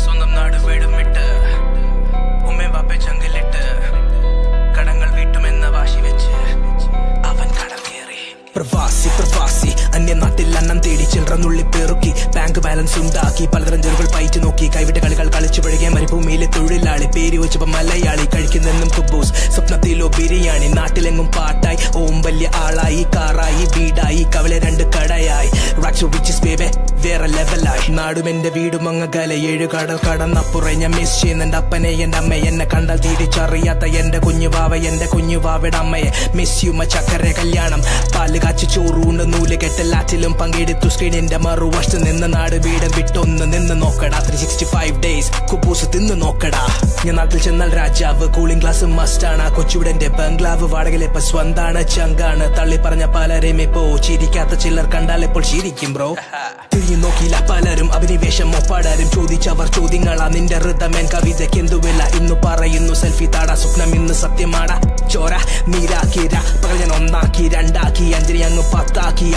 സ്വന്തം നാട് വീടും വിട്ട് ഉമ്മ വാപ്പ ജംഗിലിട്ട് കടങ്ങൾ വീട്ടുമെന്ന വാശി വെച്ച് അവൻ കടം കയറി. പ്രവാസി അന്യനാട്ടിൽ അന്നം തേടി ചില്ലറ നുള്ളി പെറുക്കി ബാങ്ക് ബാലൻസ് ഉണ്ടാക്കി പലതരം ജോലികൾ പയച്ചു നോക്കി കൈവിട്ട കളികൾ കളിച്ചു പഴകിയ മരുഭൂമിയിലെ തൊഴിലാളി പേര് വെച്ചപ്പോ മലയാളി കഴിക്കുന്നെന്നും കുബൂസ് സ്വപ്നത്തിലോ ബിരിയാണി നാട്ടിലെങ്ങും പാട്ടായി ഓം വലിയ ആളായി കാറായി വീടായി കവലെ 2 കടയായി വേറെ ലെവലായി നാടും എന്റെ വീടും അങ്ങകല 7 കടൽ കടന്നപ്പുറം ഞാൻ മിസ് ചെയ്യുന്നുണ്ട് അപ്പനെ എന്റെ അമ്മയെ എന്നെ കണ്ടാൽ തിരിച്ചറിയാത്ത എന്റെ കുഞ്ഞുവാവയുടെ അമ്മയെ മിസ് യു ചക്കര കല്യാണം പാല് കാച്ചു ചോറൂണ്ട് നൂല് കെട്ടലാറ്റിലും പങ്കെടുത്തു സ്ക്രീനിന്റെ മറുവശത്ത് നിന്ന് നാട് വീടും വിട്ടൊന്ന് നിന്ന് നോക്കടാ 365 ഡേയ്സ് കുബൂസ് തിന്ന് നോക്കടാ. ഞാൻ നാട്ടിൽ ചെന്നാൽ രാജാവ് കൂളിംഗ് ഗ്ലാസ് മസ്റ്റാണ് കൊച്ചുവിടന്റെ ബംഗ്ലാവ് വാടകയിലിപ്പോ സ്വന്താണ് ചങ്കാണ് തള്ളി പറഞ്ഞ പലരെയും ഇപ്പോ ചിരിക്കാത്ത ചിലർ കണ്ടാൽ ഇപ്പോൾ ചിരിക്കും ബ്രോ. തിരിഞ്ഞു നോക്കിയില്ല പലരും അഭിനിവേശം ഒപ്പാടാരും ചോദിച്ചവർ ചോദ്യങ്ങളാ നിന്റെ ഋതമേൻ കവിതയ്ക്ക് എന്തുവില്ല ഇന്നു പറയുന്നു സെൽഫി താടാ സ്വപ്നം ഇന്ന് സത്യമാടാ ചോര നീരാക്കി പകൽ ഞാൻ 1 ആക്കി 2 ആക്കി 5 അങ്ങ് 10 ആക്കി